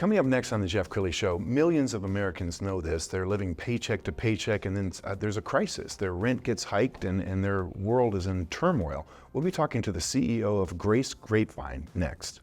Coming up next on the Jeff Crilley Show, millions of Americans know this. They're living paycheck to paycheck, and then there's a crisis. Their rent gets hiked, and their world is in turmoil. We'll be talking to the CEO of GRACE Grapevine next.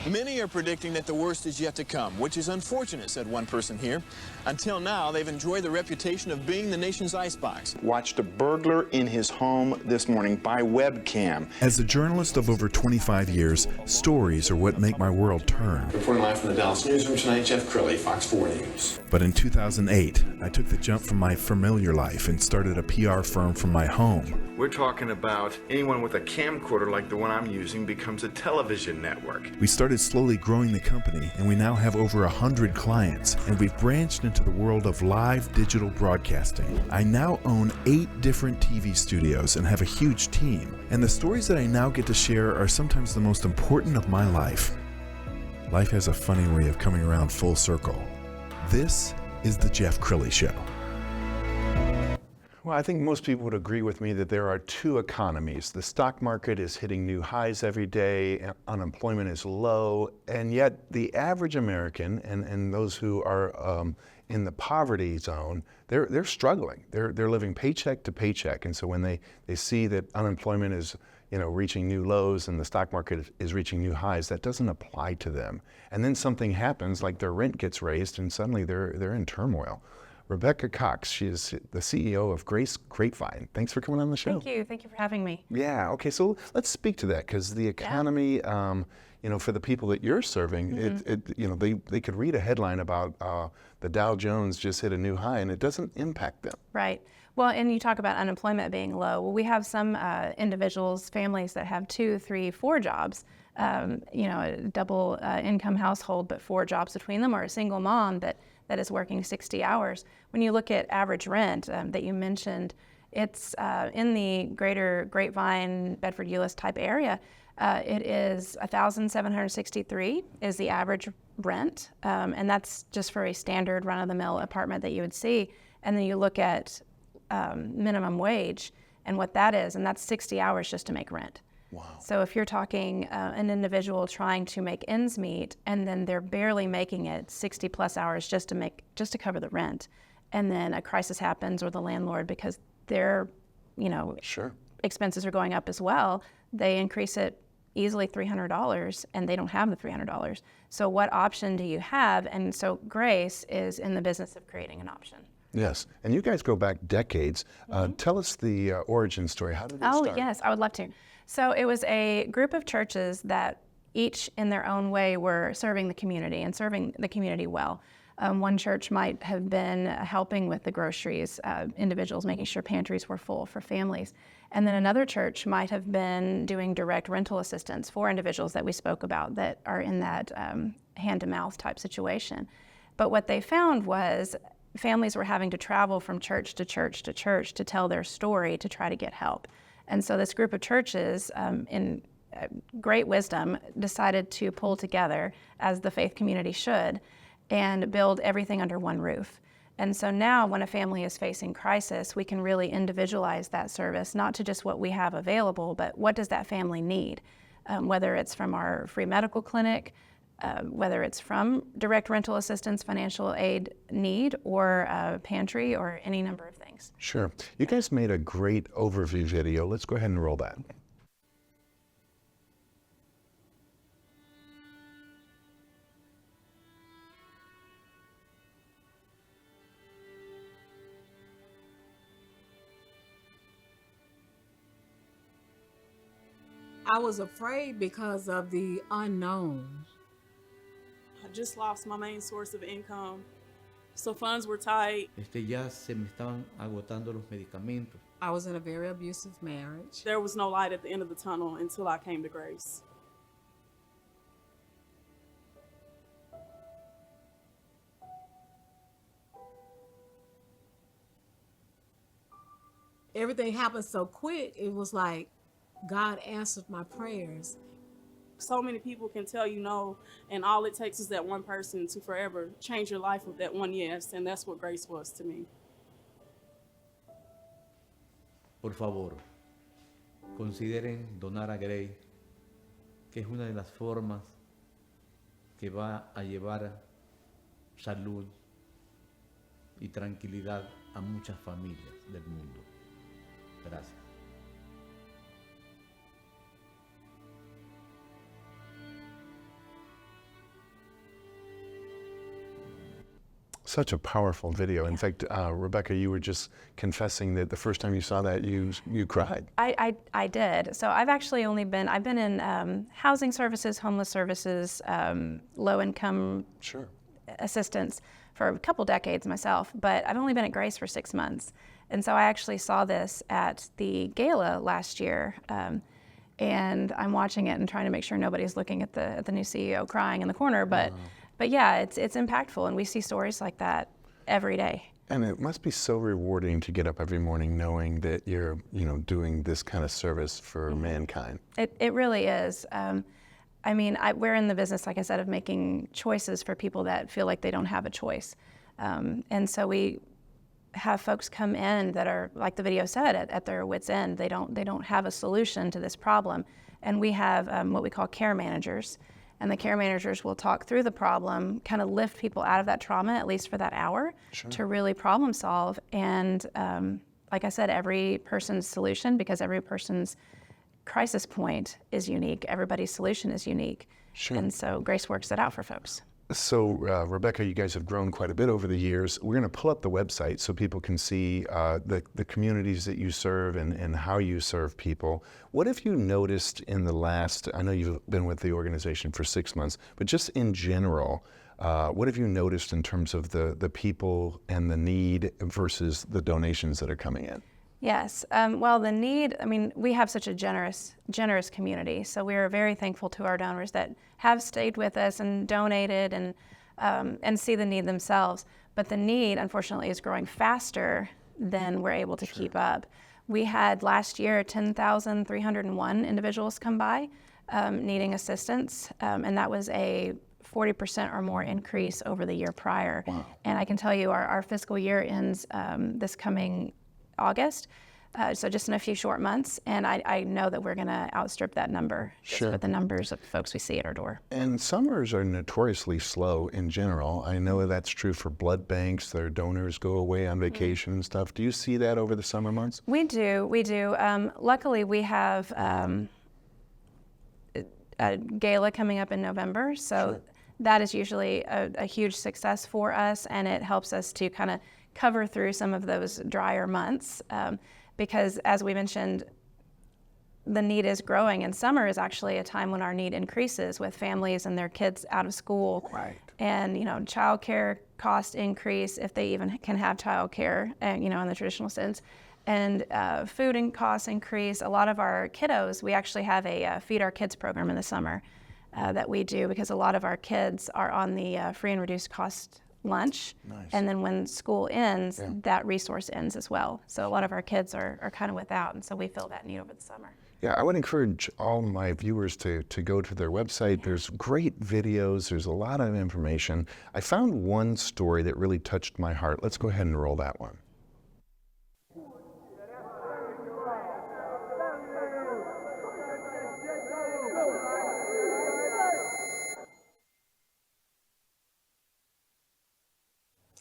Many are predicting that the worst is yet to come, which is unfortunate, said one person here. Until now, they've enjoyed the reputation of being the nation's icebox. Watched a burglar in his home this morning by webcam. As a journalist of over 25 years, stories are what make my world turn. Reporting live from the Dallas newsroom tonight, Jeff Crilley, Fox 4 News. But in 2008, I took the jump from my familiar life and started a PR firm from my home. We're talking about anyone with a camcorder like the one I'm using becomes a television network. We started slowly growing the company, and we now have over 100 clients, and we've branched into the world of live digital broadcasting. I now own 8 different TV studios and have a huge team, and the stories that I now get to share are sometimes the most important of my life. Life has a funny way of coming around full circle. This is the Jeff Crilley Show. Well, I think most people would agree with me that there are two economies. The stock market is hitting new highs every day, unemployment is low, and yet the average American and those who are in the poverty zone, they're struggling. They're living paycheck to paycheck, and so when they see that unemployment is reaching new lows and the stock market is reaching new highs, that doesn't apply to them. And then something happens, like their rent gets raised, and suddenly they're in turmoil. Rebecca Cox, she is the CEO of GRACE Grapevine. Thanks for coming on the show. Thank you for having me. Yeah, okay, so let's speak to that, because the economy, for the people that you're serving, they could read a headline about the Dow Jones just hit a new high, and it doesn't impact them. Right. Well, and you talk about unemployment being low. Well, we have some individuals, families that have 2, 3, 4 jobs, a double income household, but 4 jobs between them, or a single mom that is working 60 hours. When you look at average rent that you mentioned, it's in the greater Grapevine, Bedford-Euless type area, it is $1,763 is the average rent, and that's just for a standard run-of-the-mill apartment that you would see. And then you look at minimum wage and what that is, and that's 60 hours just to make rent. Wow. So if you're talking an individual trying to make ends meet, and then they're barely making it 60 plus hours just to cover the rent, and then a crisis happens, or the landlord, because their expenses are going up as well, they increase it easily $300, and they don't have the $300. So what option do you have? And so GRACE is in the business of creating an option. Yes, and you guys go back decades. Tell us the origin story. How did it start? Oh, yes, I would love to. So it was a group of churches that each in their own way were serving the community and serving the community well. One church might have been helping with the groceries, individuals, making sure pantries were full for families. And then another church might have been doing direct rental assistance for individuals that we spoke about that are in that hand-to-mouth type situation. But what they found was families were having to travel from church to church to church to tell their story to try to get help. And so this group of churches, in great wisdom, decided to pull together, as the faith community should, and build everything under one roof. And so now when a family is facing crisis, we can really individualize that service, not to just what we have available, but what does that family need? Whether it's from our free medical clinic, whether it's from direct rental assistance, financial aid need, or pantry, or any number of things. Sure. You guys made a great overview video. Let's go ahead and roll that. I was afraid because of the unknown. I just lost my main source of income, so funds were tight. Ya se me estaban agotando los medicamentos. I was in a very abusive marriage. There was no light at the end of the tunnel until I came to GRACE. Everything happened so quick, it was like God answered my prayers. So many people can tell you no, and all it takes is that one person to forever change your life with that one yes, and that's what GRACE was to me. Por favor, consideren donar a GRACE, que es una de las formas que va a llevar salud y tranquilidad a muchas familias del mundo. Gracias. Such a powerful video. In fact, Rebecca, you were just confessing that the first time you saw that, you cried. I did. So I've actually I've been in housing services, homeless services, low income assistance for a couple decades myself, but I've only been at Grace for 6 months. And so I actually saw this at the gala last year. And I'm watching it and trying to make sure nobody's looking at the new CEO crying in the corner. But yeah, it's impactful, and we see stories like that every day. And it must be so rewarding to get up every morning knowing that you're, doing this kind of service for mankind. It really is. I mean, we're in the business, like I said, of making choices for people that feel like they don't have a choice. And so we have folks come in that are, like the video said, at their wits' end. They don't have a solution to this problem. And we have what we call care managers. And the care managers will talk through the problem, kind of lift people out of that trauma, at least for that hour, to really problem solve. And like I said, every person's solution, because every person's crisis point is unique, everybody's solution is unique. And so Grace works it out for folks. So, Rebecca, you guys have grown quite a bit over the years. We're going to pull up the website so people can see the communities that you serve and how you serve people. What have you noticed in the last, I know you've been with the organization for 6 months, but just in general, what have you noticed in terms of the people and the need versus the donations that are coming in? Yes. Well, the need, I mean, we have such a generous community. So we are very thankful to our donors that have stayed with us and donated and see the need themselves. But the need, unfortunately, is growing faster than we're able to keep up. We had last year 10,301 individuals come by needing assistance, and that was a 40% or more increase over the year prior. Wow. And I can tell you our fiscal year ends this coming August, so just in a few short months, and I know that we're going to outstrip that number just with the numbers of folks we see at our door. And summers are notoriously slow in general. I know that's true for blood banks. Their donors go away on vacation and stuff. Do you see that over the summer months? We do. Luckily, we have a gala coming up in November, so that is usually a huge success for us, and it helps us to kind of cover through some of those drier months because, as we mentioned, the need is growing, and summer is actually a time when our need increases with families and their kids out of school. Right. And child care costs increase if they even can have child care, in the traditional sense. And food and costs increase. A lot of our kiddos, we actually have a Feed Our Kids program in the summer that we do because a lot of our kids are on the free and reduced cost lunch. Nice. And then when school ends, that resource ends as well. So a lot of our kids are kind of without, and so we fill that need over the summer. Yeah, I would encourage all my viewers to go to their website. There's great videos. There's a lot of information. I found one story that really touched my heart. Let's go ahead and roll that one.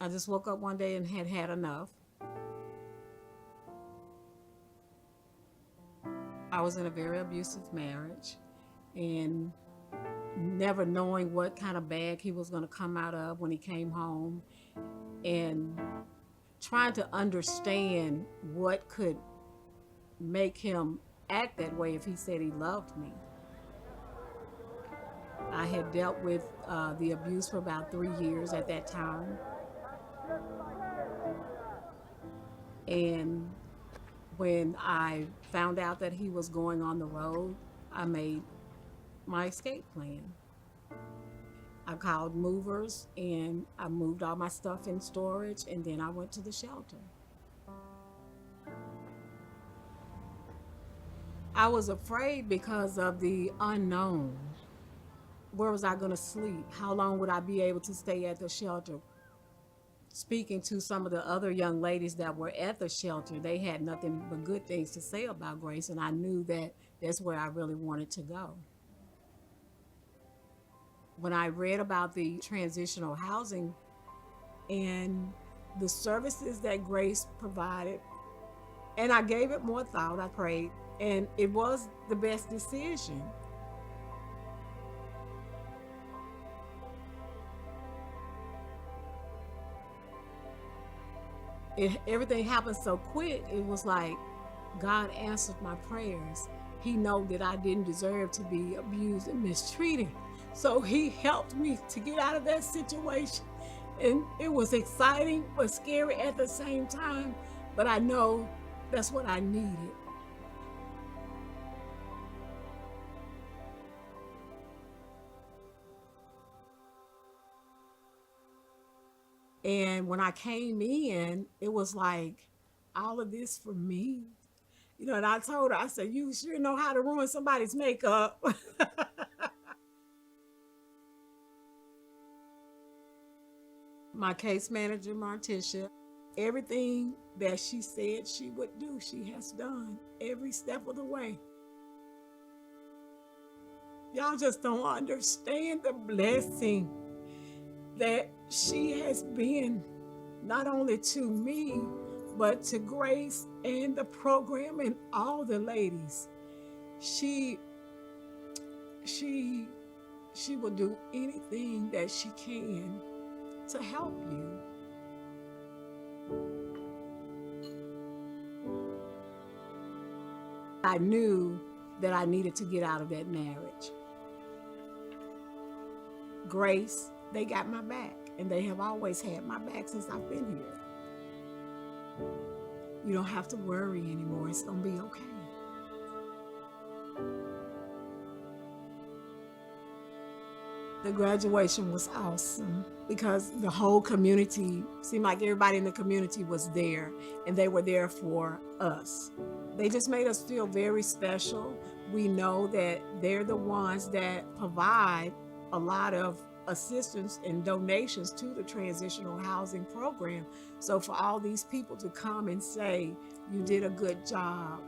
I just woke up one day and had had enough. I was in a very abusive marriage and never knowing what kind of bag he was going to come out of when he came home, and trying to understand what could make him act that way if he said he loved me. I had dealt with the abuse for about 3 years at that time. And when I found out that he was going on the road, I made my escape plan. I called movers and I moved all my stuff in storage, and then I went to the shelter. I was afraid because of the unknown. Where was I going to sleep? How long would I be able to stay at the shelter? speaking to some of the other young ladies that were at the shelter, they had nothing but good things to say about Grace, and I knew that that's where I really wanted to go. When I read about the transitional housing and the services that Grace provided, and I gave it more thought, I prayed, and it was the best decision. Everything happened so quick, it was like God answered my prayers. He knew that I didn't deserve to be abused and mistreated. So he helped me to get out of that situation. And it was exciting but scary at the same time, but I know that's what I needed. And when I came in, it was like, all of this for me. You know, and I told her, I said, you sure know how to ruin somebody's makeup. My case manager, Marticia, everything that she said she would do, she has done every step of the way. Y'all just don't understand the blessing that she has been, not only to me, but to Grace and the program and all the ladies. She will do anything that she can to help you. I knew that I needed to get out of that marriage. Grace, they got my back, and they have always had my back since I've been here. You don't have to worry anymore. It's gonna be okay. The graduation was awesome because the whole community, seemed like everybody in the community was there, and they were there for us. They just made us feel very special. We know that they're the ones that provide a lot of assistance and donations to the transitional housing program. So for all these people to come and say, you did a good job,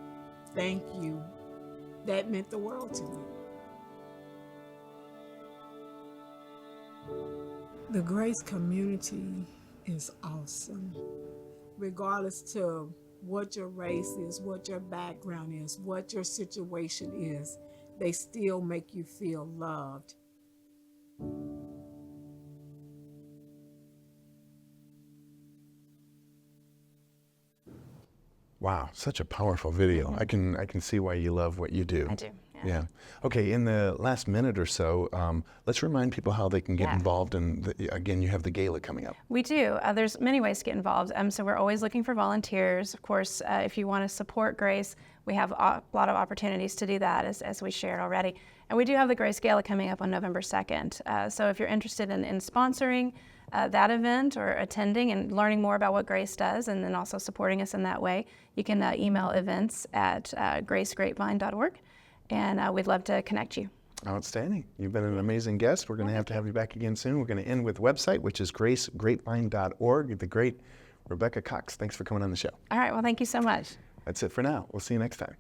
thank you, that meant the world to me. The Grace community is awesome. Regardless to what your race is, what your background is, what your situation is, they still make you feel loved. Wow, such a powerful video. I can see why you love what you do. I do. Yeah. Okay, in the last minute or so, let's remind people how they can get involved. And again, you have the gala coming up. We do. There's many ways to get involved. So we're always looking for volunteers. Of course, if you want to support Grace, we have a lot of opportunities to do that, as we shared already. And we do have the Grace Gala coming up on November 2nd. So if you're interested in sponsoring that event or attending and learning more about what Grace does, and then also supporting us in that way, you can email events@gracegrapevine.org. And we'd love to connect you. Outstanding. You've been an amazing guest. We're going to have you back again soon. We're going to end with website, which is gracegrapevine.org. The great Rebecca Cox, thanks for coming on the show. All right. Well, thank you so much. That's it for now. We'll see you next time.